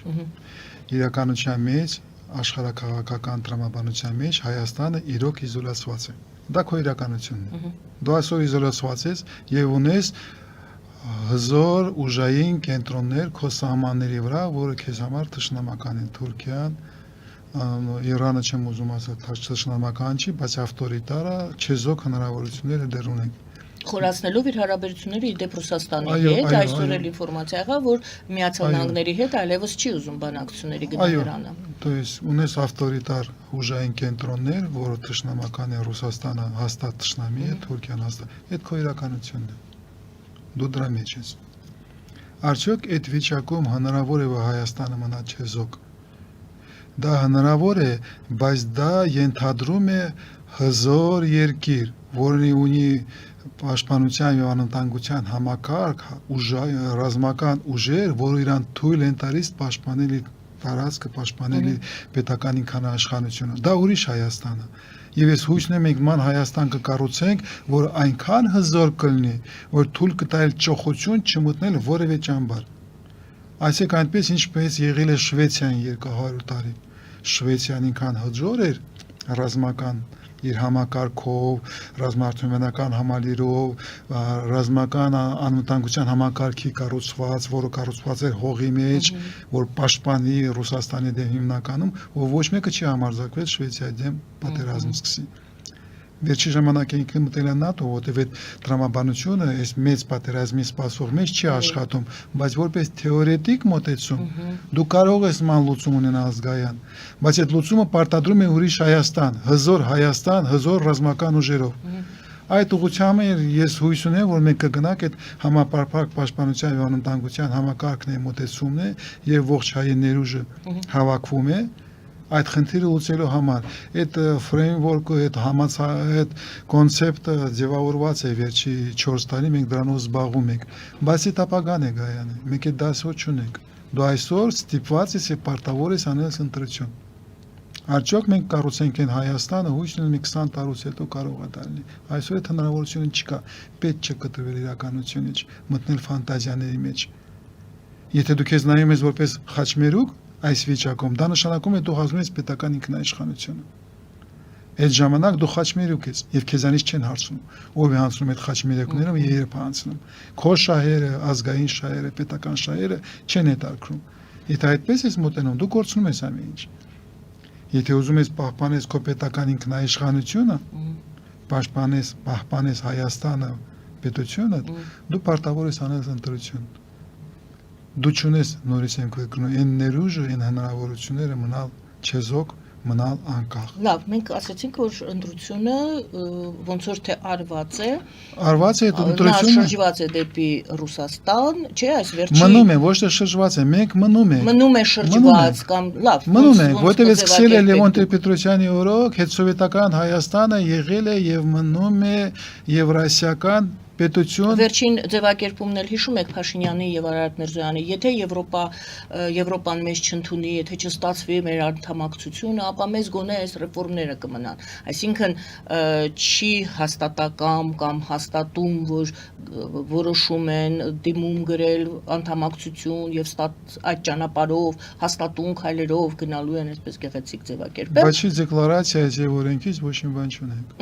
Իրականության մեջ, աշխարհաքաղաքական տրամաբանության մեջ Հայաստանը իրոք իզոլացված է։ Դա քո իրականությունն է։ Դու այսօր իզոլացված ես եւ ունես հզոր ուժային կենտրոններ քո սահմանների վրա, որը քեզ համար թշնամական են Թուրքիան, Իրանը չեմ ուզում ասել, թշնամական չի, բայց ավտորիտար է, չեզոք հնարավորությունները դեռ ունենք։ Խորացնելով իր հարաբերությունները իդեպ Ռուսաստանի հետ, այսօր էլ ինֆորմացիա եղավ, որ Միացյալ Նահանգների հետ այլևս չի ուզում բանակցությունների գնել Իրանը։ То есть ունես ավտորիտար ուժային կենտրոններ, որը թշնամական է Ռուսաստանը հաստատ թշնամի է, Թուրքիան հաստատ։ Այդ քո իրականությունն է։ Դու դրա մեջ ես։ Արդյոք այդ վիճակում հնարավոր է որ Հայաստանը մնա չեզոք։ Դա հնարավոր է, բայց դա ենթադրում է հզոր երկիր, որը ունի պաշտպանության եւ անվտանգության համակարգ, ռազմական ուժեր, որը իրան թույլ են տալիս պաշտպանել իր տարածքը, պաշտպանել իր պետական ինքնաշխանությունը։ Դա ուրիշ Հայաստանը։ Եվ ես հույս ունեմ մենք ման Հայաստան կկառուցենք, որ այնքան հզոր կլինի, որ թույլ կտայել ճոխություն չմտնել որևէ ճամբար։ Այսինքն այնպես ինչպես եղել է Շվեդիան 200 տարի։ Շվեդիան ինքան հզոր էր ռազմական իր համակարգով, ռազմաարդյունաբերական համալիրով, ռազմական անվտանգության համակարգի կառուցված, որը կառուցված էր հողի մեջ, որ պաշտպանի Ռուսաստանի դեմ հիմնականում, ով ոչ մեկը չի համարձակվել Շվեդիայի դեմ պատերազմ սկսի։ Վերջի ժամանակ에 ինքը մտել է ՆԱՏՕ, որտեղ այդ տրամաբանությունը այս մեծ պատերազմի սպասող մեջ չի աշխատում, բայց որպես թեորետիկ մոտեցում դու կարող ես ման լուծում ունենալ ազգային, բայց այդ լուծումը պարտադրում է ուրիշ Հայաստան, հզոր ռազմական ուժերով։ Այդ ուղղությամբ ես հույս ունեմ, որ մենք կգնանք այդ համապարփակ պաշտպանության եւ անվտանգության համակարգն է մոտեցումն է եւ ողջ հայ ներուժը հավաքվում է այդ խնդիրը լուծելու համար այդ ֆրեյմվորքը այդ կոնցեպտը ձևավորված է վերջի 4 տարի մենք դրանով զբաղվում ենք բայց այդ ապագան է գայանը մենք այդ դասը չունենք դու այսօր ստիպված ես եւ պարտավոր ես անել ընտրություն Արդյոք մենք կառուցենք այն Հայաստանը հույս ունեմ 20 տարուց հետո կարող է դառնի այսօր այդ հնարավորությունը չկա պետք չէ կտրվել իրականությունից մտնել ֆանտազիաների մեջ եթե դու քեզ նայում ես որպես խաչմերուկ այս վիճակում դա նշանակում է դու հազում ես պետական ինքնաիշխանությունը այդ ժամանակ դու խաչմերուկ ես եւ քեզանից չեն հարցնում ով է հանցնում այդ խաչմերուկները եւ երբ հանցնում քո շահերը ազգային շահերը պետական շահերը չեն հետարկում եթե այդպես ես մոտենում դու կորցնում ես ամեն ինչ եթե ուզում ես պահպանես քո պետական ինքնաիշխանությունը պահպանես Հայաստանը պետությունը դու պարտավոր ես անել ընտրություն Դու չունես նորից ենք կրկնում այն ներուժը, այն հնարավորությունները մնալ չեզոք, մնալ անկախ։ Լավ, մենք ասացինք, որ ընտրությունը ոնց որ թե արված է։ Արված է ընտրությունը։ Շրջված է դեպի Ռուսաստան, չէ, այս վերջի։ Մնում է, ոչ թե շրջված է, մենք մնում ենք։ Մնում է շրջված կամ լավ։ Մնում է, որտեղ է սկսել է Լևոն Տեր-Պետրոսյանի օրոք, հետսովետական Հայաստանը եղել է եւ մնում է եվրասիական պետություն Վերջին ձևակերպումն էլ հիշում եք Փաշինյանի եւ Արարատ Միրզոյանի, եթե Եվրոպան մեզ չընդունի, եթե չստացվի մեր անդամակցությունը, ապա մեզ գոնե այս ռեֆորմները կմնան։ Այսինքն չի հաստատակամ կամ հաստատում, որ որոշում են դիմում գրել անդամակցություն եւ այդ ճանապարհով հաստատուն քայլերով գնալու են այսպես գեղեցիկ ձևակերպել։ Բացի դեկլարացիայից եւ օրենքից ոչինչ բան չունենք։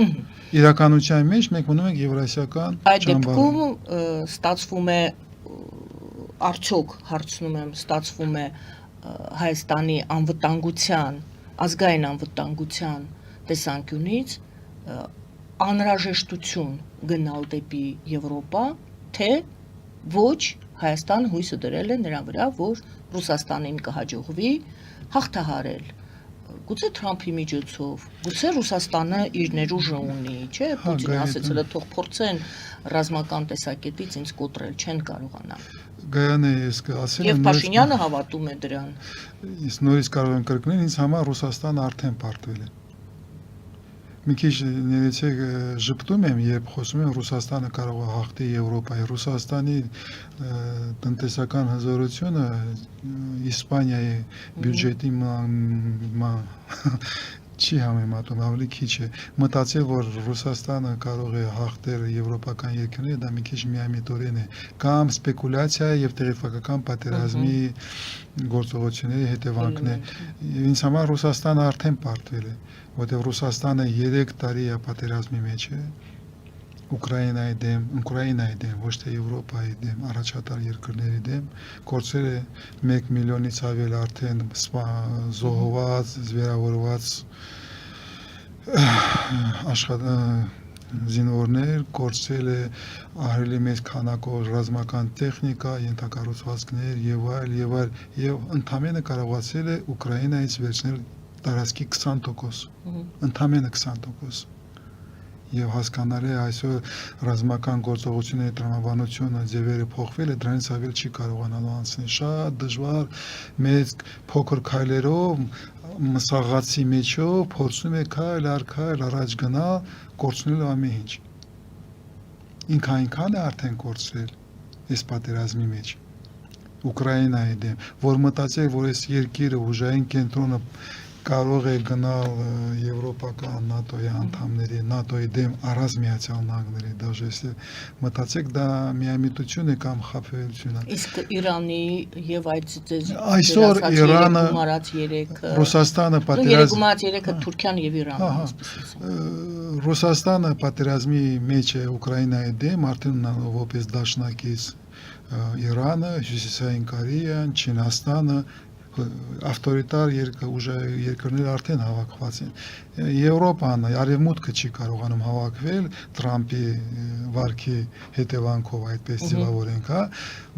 Իրականության մեջ մենք ունենք եվրասիական Այդ դեպքում ստացվում է արդյոք հարցնում եմ ստացվում է Հայաստանի անվտանգության ազգային անվտանգության տեսանկյունից անհրաժեշտություն գնալ դեպի Եվրոպա թե ոչ Հայաստան հույսը դրել է նրա վրա որ Ռուսաստանին կհաջողվի հաղթահարել Գուցե Թրամփի միջոցով, գուցե Ռուսաստանը իր ներուժը ունի, չէ՞, Պուտինը ասաց, հələ թող փորձեն ռազմական տեսակետից ինձ կոտրել, չեն կարողանա։ Գայանը ես կասեմ, Եվ Փաշինյանը հավատում է դրան։ Ես նորից կարող եմ կրկնել, ինձ համար Ռուսաստանը արդեն պարտվել է։ Մի քիչ ներեցեք ժպտում եմ, երբ խոսում եմ Ռուսաստանը կարող է հաղթի Եվրոպայի, Ռուսաստանի տնտեսական հզորությունը Իսպանիայի բյուջետի չի համեմատում, ավելի քիչ է։ Մտածել, որ Ռուսաստանը կարող է հաղթել եվրոպական երկրները, դա մի քիչ միամիտորեն է, կամ սպեկուլյացիա եւ տեղեկատվական պատերազմի գործողությունների հետևանքն է։ Ինձ համար Ռուսաստանը արդեն պարտվել է, որտեղ Ռուսաստանը 3 տարի է պատերազմի մեջ է։ Ուկրաինայի դեմ, ոչ թե Եվրոպայի դեմ, առաջատար երկրների դեմ, կորցրել է 1 միլիոնից ավել արդեն զոհված, զվերավորված զինվորներ, կորցրել է ահռելի մեծ քանակով ռազմական տեխնիկա, ենթակառուցվածքներ եւ այլ, եւ ընդամենը կարողացել է Ուկրաինայից վերցնել տարածքի 20%, ընդամենը 20%։ Եվ հասկանալի է այսօր ռազմական գործողությունների տրամաբանությունը ձևերը փոխվել է, դրանից ավել չի կարողանալու անցնել։ Շատ դժվար մեծ փոքր քայլերով մսաղացի մեջով փորձում է քայլ առաջ գնալ, կորցնելու ամեն ինչ։ Ինքը այնքան է արդեն կորցրել այս պատերազմի մեջ Ուկրաինայի դեմ, որ մտածել, որ այս երկիրը ուժային կենտրոնը կարող է գնալ եվրոպական ՆԱՏՕ-ի անդամների, ՆԱՏՕ-ի դեմ առանց Միացյալ Նահանգների, դաժե մտածեք դա միամիտություն է կամ խաբեություն է։ Իսկ Իրանի եւ այդ այսօր Իրանը, Ռուսաստանը պատերազմի 3-ը Թուրքիան եւ Իրանը, Ռուսաստանը պատերազմի մեջ է Ուկրաինայի դեմ, արդեն ունենալով որպես դաշնակից Իրանը, Հյուսիսային Կորեան, Չինաստանը ավտորիտար երկրներ արդեն հավաքված են։ Եվրոպան, արևմուտքը չի կարողանում հավաքվել Թրամփի վարքի հետևանքով այդպես ձևավորենք, հա,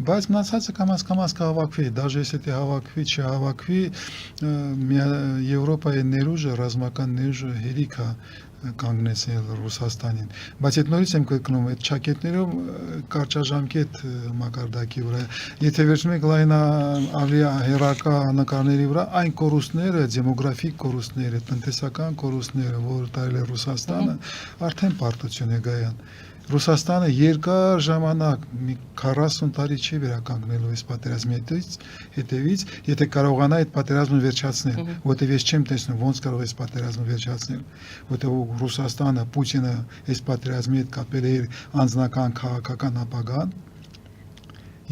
բայց մնացածը կամաց կհավաքվի, դաժե եթե հավաքվի, չհավաքվի, Եվրոպայի ներուժը, ռազմական ներուժը հերիք է կանգնեցնել Ռուսաստանին, բայց այդ նորից եմ կրկնում, այդ ճակետներով կարճաժամկետ մակարդակի վրա, եթե վերցնում եք ավելի հեռակա նկարների վրա, այն կորուստները, դեմոգրաֆիկ կորուստները, տնտեսական կորուստները, որ տարել է Ռուսաստանը, արդեն պարտություն է գայան։ Ռուսաստանը երկար ժամանակ, մի 40 տարի չի վերականգնելու այս պատերազմի հետևից, եթե կարողանա այդ պատերազմը վերջացնել, որտեղ ես չեմ տեսնում ոնց կարող է այս պատերազմը վերջացնել, որտեղ Ռուսաստանը, Պուտինը այս պատերազմի հետ կապել է իր անձնական քաղաքական ապագան,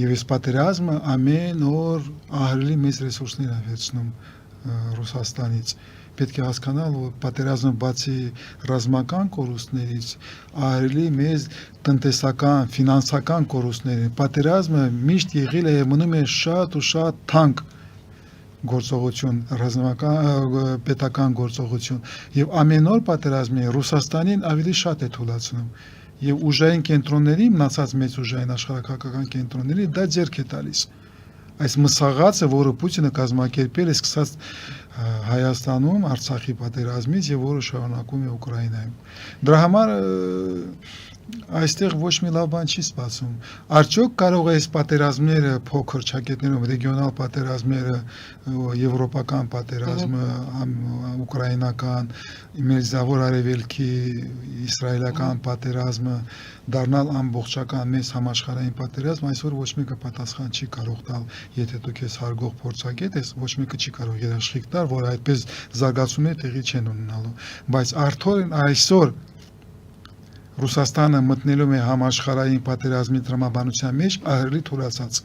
եւ այս պատերազմը ամեն օր ահռելի մեծ ռեսուրսներ է վերցնում Ռուսաստանից։ Պետք է հասկանալ, որ պատերազմը բացի ռազմական կորուստներից ահռելի մեծ տնտեսական, ֆինանսական կորուստներ են։ Պատերազմը միշտ եղել է մնում է շատ ու շատ թանկ գործողություն, ռազմական պետական գործողություն, եւ ամեն օր պատերազմի Ռուսաստանին ավելի շատ է թուլացնում։ Եվ ուժային կենտրոնների, մնացած մեծ ուժային աշխարհակաղակական կենտրոնների դա ձեռք է տալիս։ Այս մսաղացը, որը Պուտինը կազմակերպել է սկսած Հայաստանում, Արցախի պատերազմից եւ որը շարունակում է Ուկրաինայում։ Դրա համար Այստեղ ոչ մի լավ բան չի սպասում։ Արդյոք կարող է այս պատերազմները փոքր ճակետներով ռեգիոնալ պատերազմները, եվրոպական պատերազմը, ուկրաինական, Մերձավոր Արևելքի, իսրայելական պատերազմը դառնալ ամբողջական մեծ համաշխարհային պատերազմ, այսօր ոչ մեկը պատասխան չի կարող տալ, եթե դու քեզ հարգող փորձագետ ես, ոչ մեկը չի կարող երաշխիք տալ, որ այդպես զարգացումներ տեղի չեն ունենալու։ Բայց արդեն այսօր Ռուսաստանը մտնելու է համաշխարհային պատերազմի տրամաբանության մեջ ահռելի թուլացած։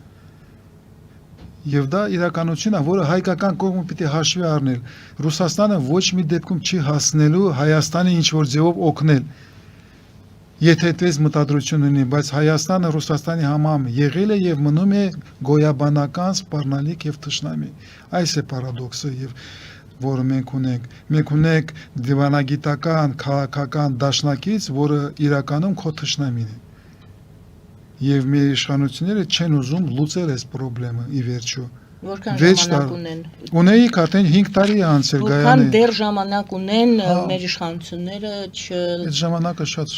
Եվ դա իրականություն է, որը հայկական կողմը պիտի հաշվի առնել։ Ռուսաստանը ոչ մի դեպքում չի հասնելու Հայաստանի ինչ որ ձևով օգնել։ Եթե այդպես մտադրություն ունի, բայց Հայաստանը Ռուսաստանի համամ եղել է եւ մնում է գոյաբանական, սպառնալիք եւ թշնամի։ Այս է պարադոքսը եւ որը մենք ունենք դիվանագիտական, քաղաքական դաշնակից, որը իրականում քո թշնամին է։ Եվ մեր իշխանությունները չեն ուզում լուծել այս խնդրը ի վերջո։ Որքան Վեց ժամանակ տար- ունեն։ Ունեիք արդեն 5 տարի է անցել Որքան Գայանի։ դեռ ժամանակ ունեն Հա։ մեր իշխանությունները Այդ ժամանակը շատ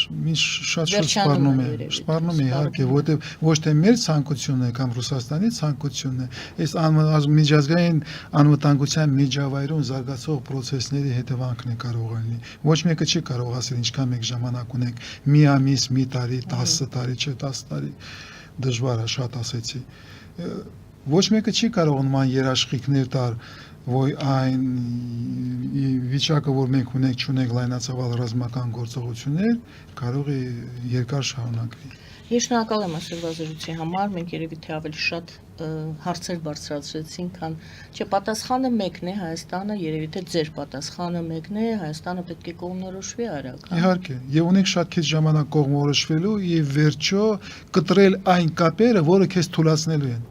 շատ Վերջանում սպառնում է է, երևի, սպառնում է իհարկե, սպառնում է։ որտեղ ոչ թե մեր ցանկությունն է կամ Ռուսաստանի ցանկությունն է, այս միջազգային անվտանգության միջավայրում զարգացող process-ների հետևանքն է կարող լինի։ Ոչ մեկը չի կարող ասել ինչքան մեկ ժամանակ ունենք՝ մի ամիս, մի տարի, 10 տարի, չէ 10 տարի։ Դժվար է, շատ ասեցի։ Ոչ մեկը չի կարող նման երաշխիքներ տալ, որ այն վիճակը, որ մենք ունենք լայնածավալ ռազմական գործողություններ, կարող է երկար շարունակվի։ Ես շնորհակալ եմ այսօրվա զրույցի համար, մենք երևի թե ավելի շատ հարցեր բարձրացրեցինք, քան չէ, պատասխանը մեկն է, Հայաստանը երևի թե ձեր պատասխանը մեկն է, Հայաստանը պետք է կողմնորոշվի արագ։ Իհարկե, եւ ունենք շատ քիչ ժամանակ կողմնորոշվելու եւ վերջո կտրել այն կապերը, որը քեզ թուլացնելու են։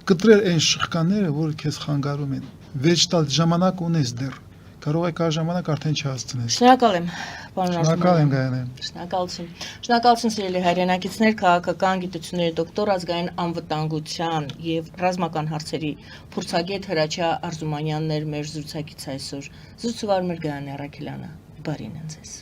Կտրել այն շղկաները, որը քեզ խանգարում են։ Վերջ տալ ժամանակ ունես դեռ։ Կարող եք ժամանակ արդեն չհասցնես։ Շնորհակալ եմ, պարոն Շնորհակալ եմ Ռազմանյան։ Գայանե։ Շնորհակալություն։ Շնորհակալություն սիրելի հայրենակիցներ, քաղաքական գիտությունների դոկտոր, ազգային անվտանգության եւ ռազմական հարցերի փորձագետ Հրաչյա Արզումանյանն էր մեր զրուցակից այսօր։ Զրուցվար մեր Գայանե Առաքելյանը։ Բարին ձեզ։